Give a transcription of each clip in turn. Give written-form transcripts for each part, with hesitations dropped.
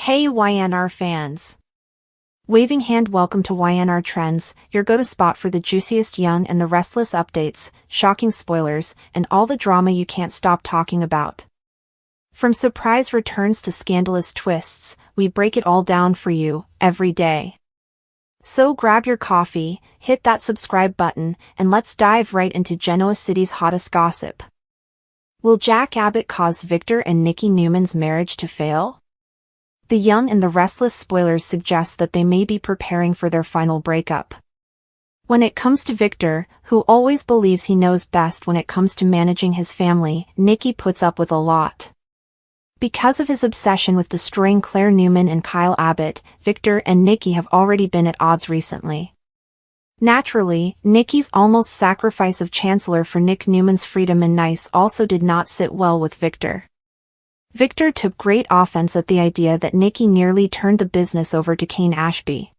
Hey YNR fans! Waving hand, welcome to YNR Trends, your go-to spot for the juiciest Young and the Restless updates, shocking spoilers, and all the drama you can't stop talking about. From surprise returns to scandalous twists, we break it all down for you, every day. So grab your coffee, hit that subscribe button, and let's dive right into Genoa City's hottest gossip. Will Jack Abbott cause Victor and Nikki Newman's marriage to fail? The Young and the Restless spoilers suggest that they may be preparing for their final breakup. When it comes to Victor, who always believes he knows best when it comes to managing his family, Nikki puts up with a lot. Because of his obsession with destroying Claire Newman and Kyle Abbott, Victor and Nikki have already been at odds recently. Naturally, Nikki's almost sacrifice of Chancellor for Nick Newman's freedom and Nice also did not sit well with Victor. Victor took great offense at the idea that Nikki nearly turned the business over to Kane Ashby.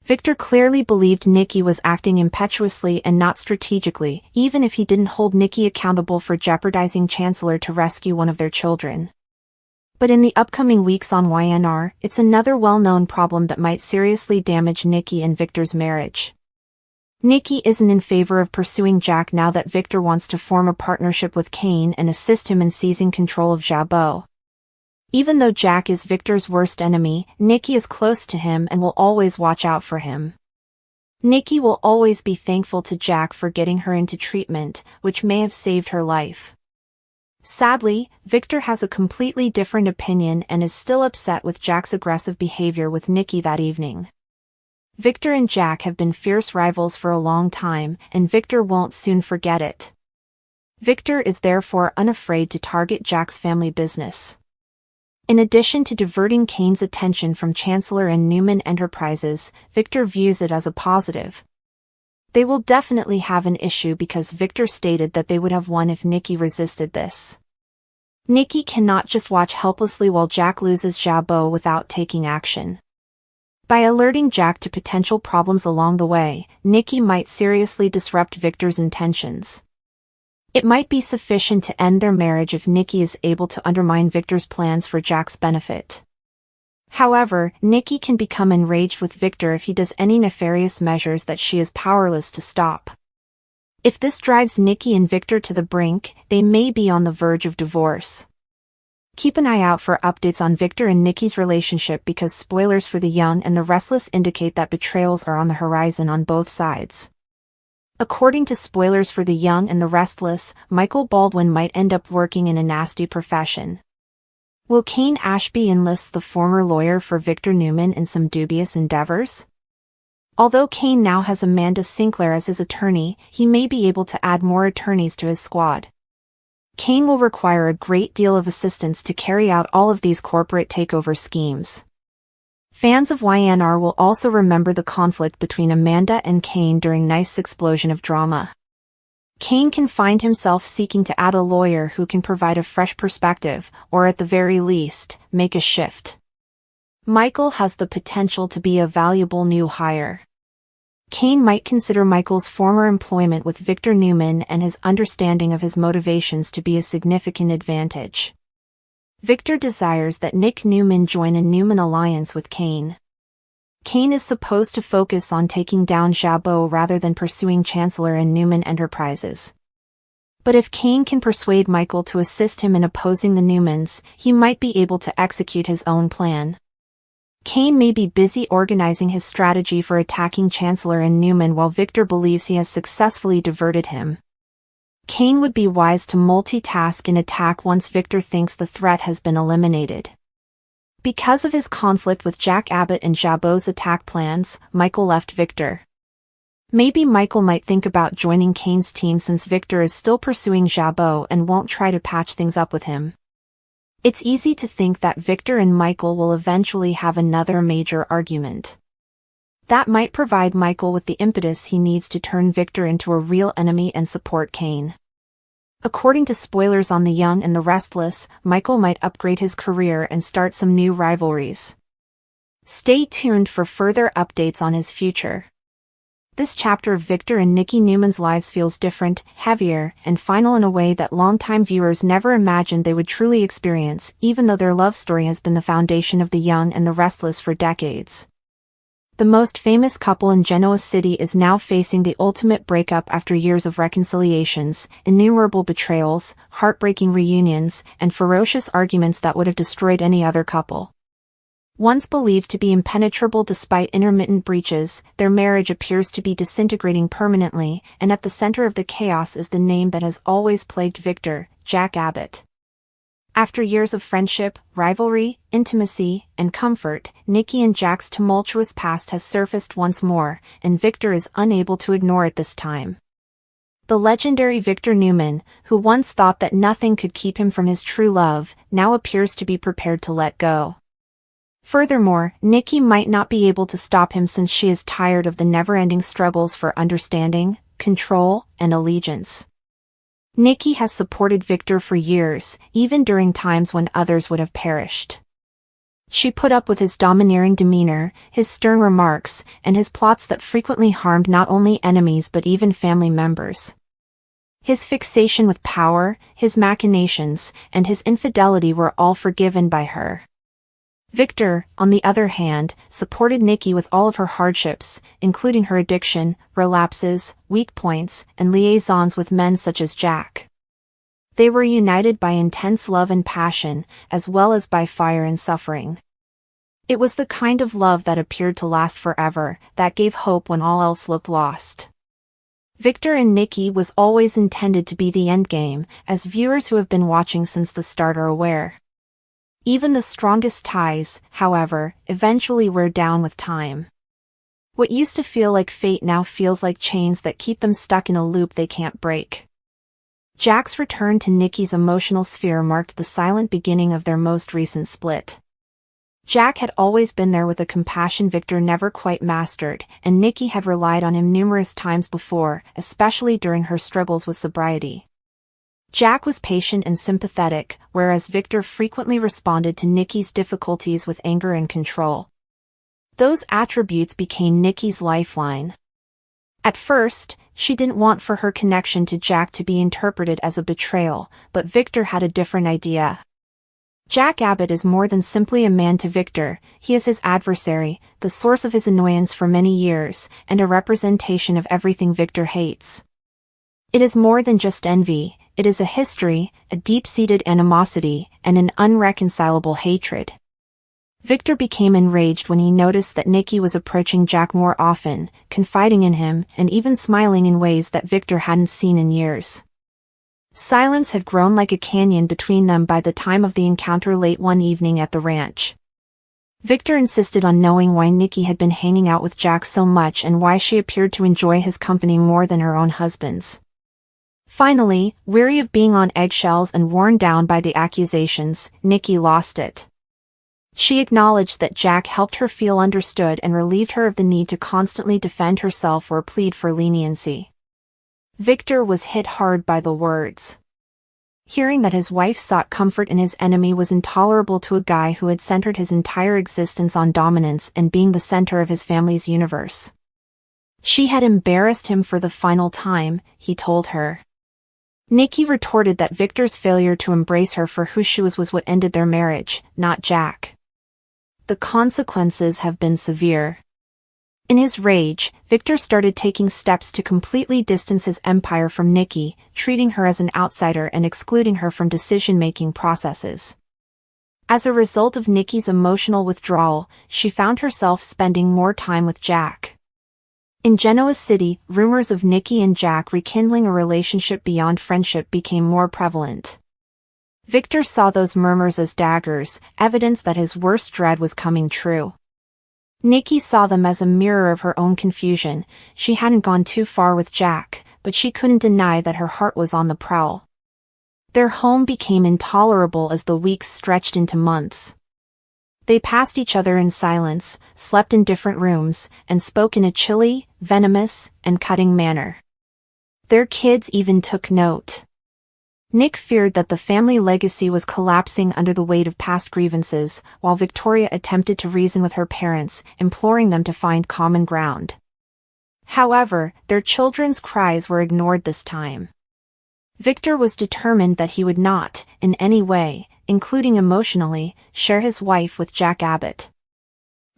Victor clearly believed Nikki was acting impetuously and not strategically, even if he didn't hold Nikki accountable for jeopardizing Chancellor to rescue one of their children. But in the upcoming weeks on YNR, it's another well-known problem that might seriously damage Nikki and Victor's marriage. Nikki isn't in favor of pursuing Jack now that Victor wants to form a partnership with Kane and assist him in seizing control of Jabot. Even though Jack is Victor's worst enemy, Nikki is close to him and will always watch out for him. Nikki will always be thankful to Jack for getting her into treatment, which may have saved her life. Sadly, Victor has a completely different opinion and is still upset with Jack's aggressive behavior with Nikki that evening. Victor and Jack have been fierce rivals for a long time, and Victor won't soon forget it. Victor is therefore unafraid to target Jack's family business. In addition to diverting Kane's attention from Chancellor and Newman Enterprises, Victor views it as a positive. They will definitely have an issue because Victor stated that they would have won if Nikki resisted this. Nikki cannot just watch helplessly while Jack loses Jabot without taking action. By alerting Jack to potential problems along the way, Nikki might seriously disrupt Victor's intentions. It might be sufficient to end their marriage if Nikki is able to undermine Victor's plans for Jack's benefit. However, Nikki can become enraged with Victor if he does any nefarious measures that she is powerless to stop. If this drives Nikki and Victor to the brink, they may be on the verge of divorce. Keep an eye out for updates on Victor and Nikki's relationship because spoilers for the Young and the Restless indicate that betrayals are on the horizon on both sides. According to spoilers for the Young and the Restless, Michael Baldwin might end up working in a nasty profession. Will Kane Ashby enlist the former lawyer for Victor Newman in some dubious endeavors? Although Kane now has Amanda Sinclair as his attorney, he may be able to add more attorneys to his squad. Kane will require a great deal of assistance to carry out all of these corporate takeover schemes. Fans of YNR will also remember the conflict between Amanda and Kane during Nice's explosion of drama. Kane can find himself seeking to add a lawyer who can provide a fresh perspective, or at the very least, make a shift. Michael has the potential to be a valuable new hire. Kane might consider Michael's former employment with Victor Newman and his understanding of his motivations to be a significant advantage. Victor desires that Nick Newman join a Newman alliance with Kane. Kane is supposed to focus on taking down Jabot rather than pursuing Chancellor and Newman Enterprises. But if Kane can persuade Michael to assist him in opposing the Newmans, he might be able to execute his own plan. Kane may be busy organizing his strategy for attacking Chancellor and Newman while Victor believes he has successfully diverted him. Kane would be wise to multitask and attack once Victor thinks the threat has been eliminated. Because of his conflict with Jack Abbott and Jabot's attack plans, Michael left Victor. Maybe Michael might think about joining Kane's team since Victor is still pursuing Jabot and won't try to patch things up with him. It's easy to think that Victor and Michael will eventually have another major argument. That might provide Michael with the impetus he needs to turn Victor into a real enemy and support Kane. According to spoilers on The Young and the Restless, Michael might upgrade his career and start some new rivalries. Stay tuned for further updates on his future. This chapter of Victor and Nikki Newman's lives feels different, heavier, and final in a way that longtime viewers never imagined they would truly experience, even though their love story has been the foundation of the young and the restless for decades. The most famous couple in Genoa City is now facing the ultimate breakup after years of reconciliations, innumerable betrayals, heartbreaking reunions, and ferocious arguments that would have destroyed any other couple. Once believed to be impenetrable despite intermittent breaches, their marriage appears to be disintegrating permanently, and at the center of the chaos is the name that has always plagued Victor, Jack Abbott. After years of friendship, rivalry, intimacy, and comfort, Nikki and Jack's tumultuous past has surfaced once more, and Victor is unable to ignore it this time. The legendary Victor Newman, who once thought that nothing could keep him from his true love, now appears to be prepared to let go. Furthermore, Nikki might not be able to stop him since she is tired of the never-ending struggles for understanding, control, and allegiance. Nikki has supported Victor for years, even during times when others would have perished. She put up with his domineering demeanor, his stern remarks, and his plots that frequently harmed not only enemies but even family members. His fixation with power, his machinations, and his infidelity were all forgiven by her. Victor, on the other hand, supported Nikki with all of her hardships, including her addiction, relapses, weak points, and liaisons with men such as Jack. They were united by intense love and passion, as well as by fire and suffering. It was the kind of love that appeared to last forever, that gave hope when all else looked lost. Victor and Nikki was always intended to be the endgame, as viewers who have been watching since the start are aware. Even the strongest ties, however, eventually wear down with time. What used to feel like fate now feels like chains that keep them stuck in a loop they can't break. Jack's return to Nikki's emotional sphere marked the silent beginning of their most recent split. Jack had always been there with a compassion Victor never quite mastered, and Nikki had relied on him numerous times before, especially during her struggles with sobriety. Jack was patient and sympathetic, whereas Victor frequently responded to Nikki's difficulties with anger and control. Those attributes became Nikki's lifeline. At first, she didn't want for her connection to Jack to be interpreted as a betrayal, but Victor had a different idea. Jack Abbott is more than simply a man to Victor, he is his adversary, the source of his annoyance for many years, and a representation of everything Victor hates. It is more than just envy. It is a history, a deep-seated animosity, and an unreconcilable hatred. Victor became enraged when he noticed that Nikki was approaching Jack more often, confiding in him, and even smiling in ways that Victor hadn't seen in years. Silence had grown like a canyon between them by the time of the encounter late one evening at the ranch. Victor insisted on knowing why Nikki had been hanging out with Jack so much and why she appeared to enjoy his company more than her own husband's. Finally, weary of being on eggshells and worn down by the accusations, Nikki lost it. She acknowledged that Jack helped her feel understood and relieved her of the need to constantly defend herself or plead for leniency. Victor was hit hard by the words. Hearing that his wife sought comfort in his enemy was intolerable to a guy who had centered his entire existence on dominance and being the center of his family's universe. She had embarrassed him for the final time, he told her. Nikki retorted that Victor's failure to embrace her for who she was what ended their marriage, not Jack. The consequences have been severe. In his rage, Victor started taking steps to completely distance his empire from Nikki, treating her as an outsider and excluding her from decision-making processes. As a result of Nikki's emotional withdrawal, she found herself spending more time with Jack. In Genoa City, rumors of Nikki and Jack rekindling a relationship beyond friendship became more prevalent. Victor saw those murmurs as daggers, evidence that his worst dread was coming true. Nikki saw them as a mirror of her own confusion. She hadn't gone too far with Jack, but she couldn't deny that her heart was on the prowl. Their home became intolerable as the weeks stretched into months. They passed each other in silence, slept in different rooms, and spoke in a chilly, venomous, and cutting manner. Their kids even took note. Nick feared that the family legacy was collapsing under the weight of past grievances, while Victoria attempted to reason with her parents, imploring them to find common ground. However, their children's cries were ignored this time. Victor was determined that he would not, in any way, including emotionally, share his wife with Jack Abbott.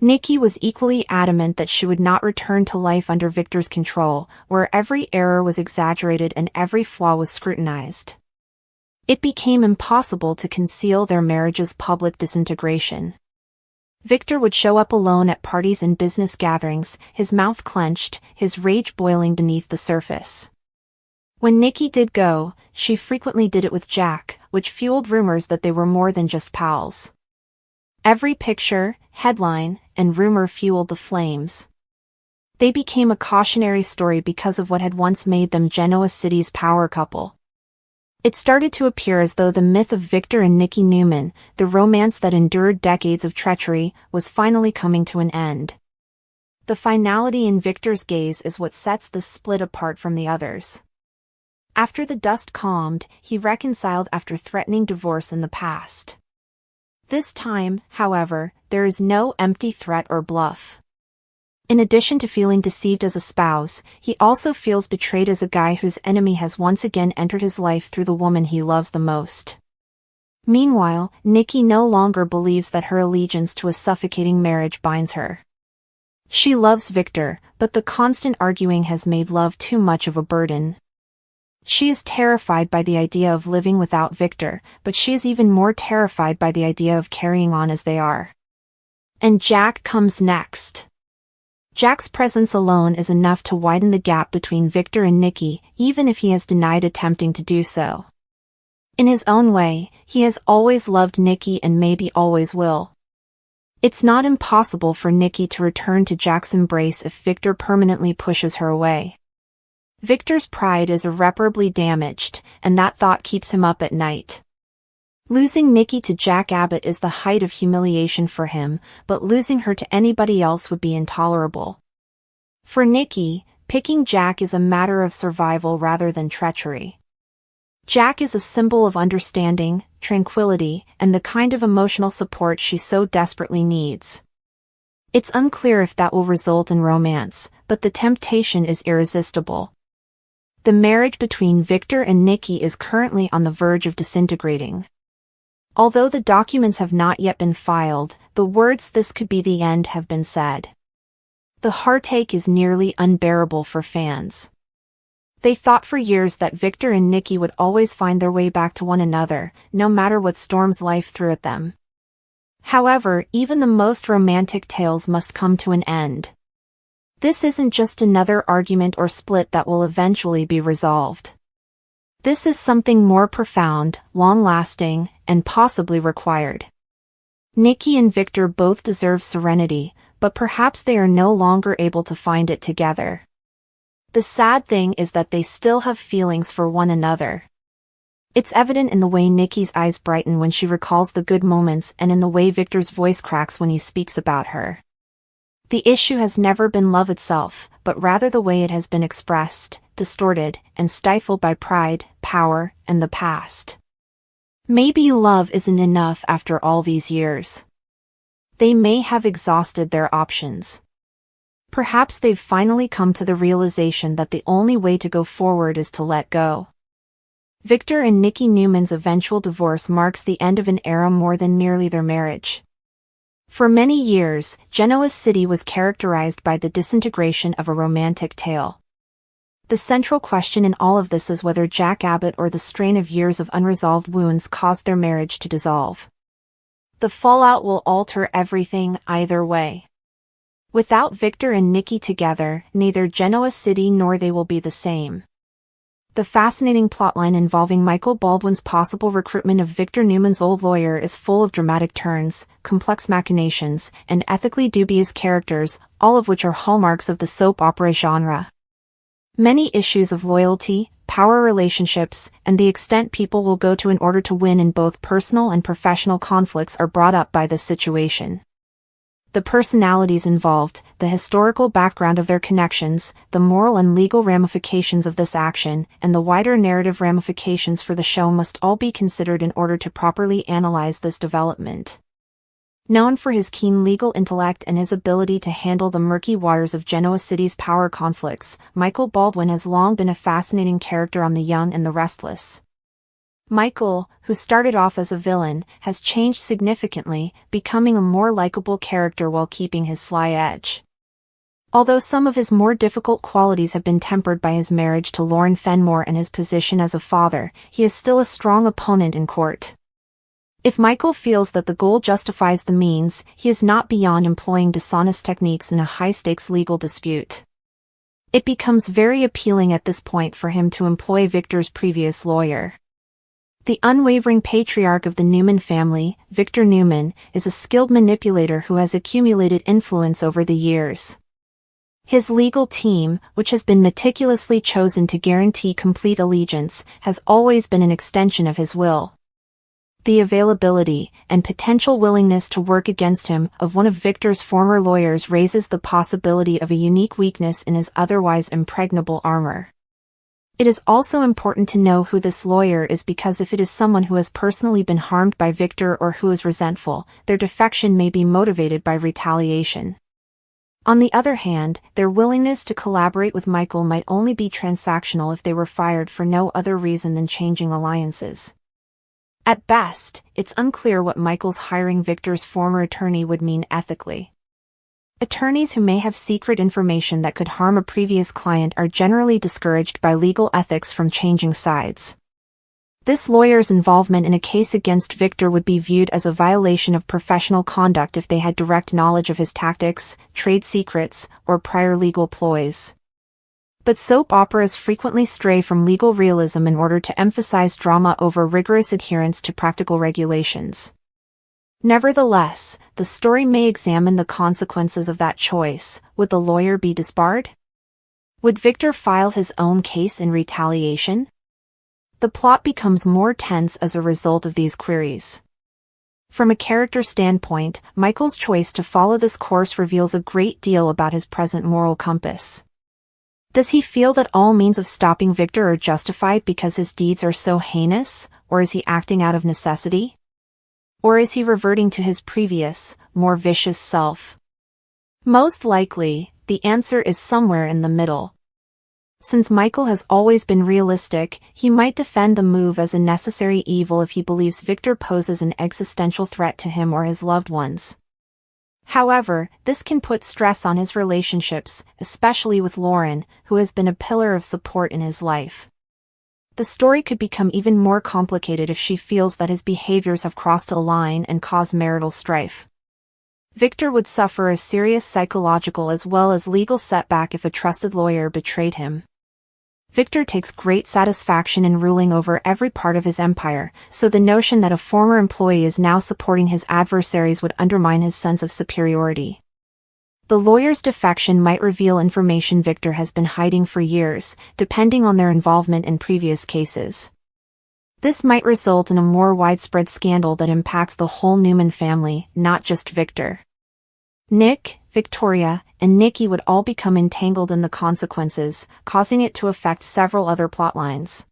Nikki was equally adamant that she would not return to life under Victor's control, where every error was exaggerated and every flaw was scrutinized. It became impossible to conceal their marriage's public disintegration. Victor would show up alone at parties and business gatherings, his mouth clenched, his rage boiling beneath the surface. When Nikki did go, she frequently did it with Jack, which fueled rumors that they were more than just pals. Every picture, headline, and rumor fueled the flames. They became a cautionary story because of what had once made them Genoa City's power couple. It started to appear as though the myth of Victor and Nikki Newman, the romance that endured decades of treachery, was finally coming to an end. The finality in Victor's gaze is what sets this split apart from the others. After the dust calmed, he reconciled after threatening divorce in the past. This time, however, there is no empty threat or bluff. In addition to feeling deceived as a spouse, he also feels betrayed as a guy whose enemy has once again entered his life through the woman he loves the most. Meanwhile, Nikki no longer believes that her allegiance to a suffocating marriage binds her. She loves Victor, but the constant arguing has made love too much of a burden. She is terrified by the idea of living without Victor, but she is even more terrified by the idea of carrying on as they are. And Jack comes next. Jack's presence alone is enough to widen the gap between Victor and Nikki, even if he has denied attempting to do so. In his own way, he has always loved Nikki and maybe always will. It's not impossible for Nikki to return to Jack's embrace if Victor permanently pushes her away. Victor's pride is irreparably damaged, and that thought keeps him up at night. Losing Nikki to Jack Abbott is the height of humiliation for him, but losing her to anybody else would be intolerable. For Nikki, picking Jack is a matter of survival rather than treachery. Jack is a symbol of understanding, tranquility, and the kind of emotional support she so desperately needs. It's unclear if that will result in romance, but the temptation is irresistible. The marriage between Victor and Nikki is currently on the verge of disintegrating. Although the documents have not yet been filed, the words "this could be the end" have been said. The heartache is nearly unbearable for fans. They thought for years that Victor and Nikki would always find their way back to one another, no matter what storms life threw at them. However, even the most romantic tales must come to an end. This isn't just another argument or split that will eventually be resolved. This is something more profound, long-lasting, and possibly required. Nikki and Victor both deserve serenity, but perhaps they are no longer able to find it together. The sad thing is that they still have feelings for one another. It's evident in the way Nikki's eyes brighten when she recalls the good moments and in the way Victor's voice cracks when he speaks about her. The issue has never been love itself, but rather the way it has been expressed, distorted, and stifled by pride, power, and the past. Maybe love isn't enough after all these years. They may have exhausted their options. Perhaps they've finally come to the realization that the only way to go forward is to let go. Victor and Nikki Newman's eventual divorce marks the end of an era more than merely their marriage. For many years, Genoa City was characterized by the disintegration of a romantic tale. The central question in all of this is whether Jack Abbott or the strain of years of unresolved wounds caused their marriage to dissolve. The fallout will alter everything either way. Without Victor and Nikki together, neither Genoa City nor they will be the same. The fascinating plotline involving Michael Baldwin's possible recruitment of Victor Newman's old lawyer is full of dramatic turns, complex machinations, and ethically dubious characters, all of which are hallmarks of the soap opera genre. Many issues of loyalty, power relationships, and the extent people will go to in order to win in both personal and professional conflicts are brought up by this situation. The personalities involved, the historical background of their connections, the moral and legal ramifications of this action, and the wider narrative ramifications for the show must all be considered in order to properly analyze this development. Known for his keen legal intellect and his ability to handle the murky waters of Genoa City's power conflicts, Michael Baldwin has long been a fascinating character on The Young and the Restless. Michael, who started off as a villain, has changed significantly, becoming a more likable character while keeping his sly edge. Although some of his more difficult qualities have been tempered by his marriage to Lauren Fenmore and his position as a father, he is still a strong opponent in court. If Michael feels that the goal justifies the means, he is not beyond employing dishonest techniques in a high-stakes legal dispute. It becomes very appealing at this point for him to employ Victor's previous lawyer. The unwavering patriarch of the Newman family, Victor Newman, is a skilled manipulator who has accumulated influence over the years. His legal team, which has been meticulously chosen to guarantee complete allegiance, has always been an extension of his will. The availability and potential willingness to work against him of one of Victor's former lawyers raises the possibility of a unique weakness in his otherwise impregnable armor. It is also important to know who this lawyer is, because if it is someone who has personally been harmed by Victor or who is resentful, their defection may be motivated by retaliation. On the other hand, their willingness to collaborate with Michael might only be transactional if they were fired for no other reason than changing alliances. At best, it's unclear what Michael's hiring Victor's former attorney would mean ethically. Attorneys who may have secret information that could harm a previous client are generally discouraged by legal ethics from changing sides. This lawyer's involvement in a case against Victor would be viewed as a violation of professional conduct if they had direct knowledge of his tactics, trade secrets, or prior legal ploys. But soap operas frequently stray from legal realism in order to emphasize drama over rigorous adherence to practical regulations. Nevertheless, the story may examine the consequences of that choice. Would the lawyer be disbarred? Would Victor file his own case in retaliation? The plot becomes more tense as a result of these queries. From a character standpoint, Michael's choice to follow this course reveals a great deal about his present moral compass. Does he feel that all means of stopping Victor are justified because his deeds are so heinous, or is he acting out of necessity? Or is he reverting to his previous, more vicious self? Most likely, the answer is somewhere in the middle. Since Michael has always been realistic, he might defend the move as a necessary evil if he believes Victor poses an existential threat to him or his loved ones. However, this can put stress on his relationships, especially with Lauren, who has been a pillar of support in his life. The story could become even more complicated if she feels that his behaviors have crossed a line and caused marital strife. Victor would suffer a serious psychological as well as legal setback if a trusted lawyer betrayed him. Victor takes great satisfaction in ruling over every part of his empire, so the notion that a former employee is now supporting his adversaries would undermine his sense of superiority. The lawyer's defection might reveal information Victor has been hiding for years, depending on their involvement in previous cases. This might result in a more widespread scandal that impacts the whole Newman family, not just Victor. Nick, Victoria, and Nikki would all become entangled in the consequences, causing it to affect several other plotlines.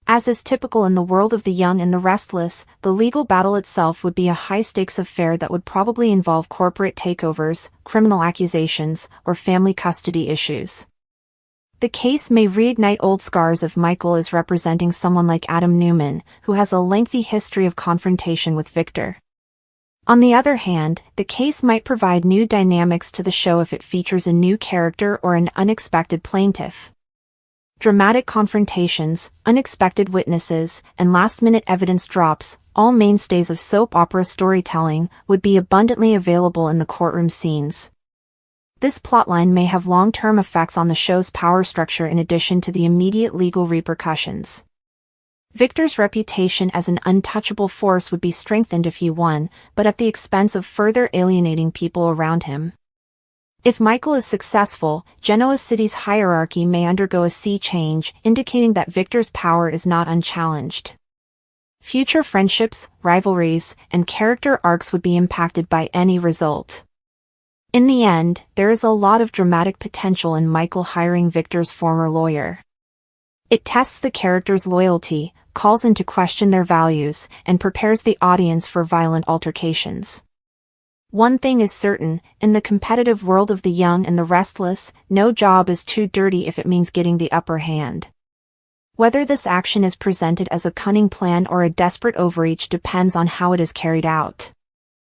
As is typical in the world of The Young and the Restless, the legal battle itself would be a high-stakes affair that would probably involve corporate takeovers, criminal accusations, or family custody issues. The case may reignite old scars if Michael is representing someone like Adam Newman, who has a lengthy history of confrontation with Victor. On the other hand, the case might provide new dynamics to the show if it features a new character or an unexpected plaintiff. Dramatic confrontations, unexpected witnesses, and last-minute evidence drops, all mainstays of soap opera storytelling, would be abundantly available in the courtroom scenes. This plotline may have long-term effects on the show's power structure in addition to the immediate legal repercussions. Victor's reputation as an untouchable force would be strengthened if he won, but at the expense of further alienating people around him. If Michael is successful, Genoa City's hierarchy may undergo a sea change, indicating that Victor's power is not unchallenged. Future friendships, rivalries, and character arcs would be impacted by any result. In the end, there is a lot of dramatic potential in Michael hiring Victor's former lawyer. It tests the character's loyalty, calls into question their values, and prepares the audience for violent altercations. One thing is certain, in the competitive world of the young and the restless, no job is too dirty if it means getting the upper hand. Whether this action is presented as a cunning plan or a desperate overreach depends on how it is carried out.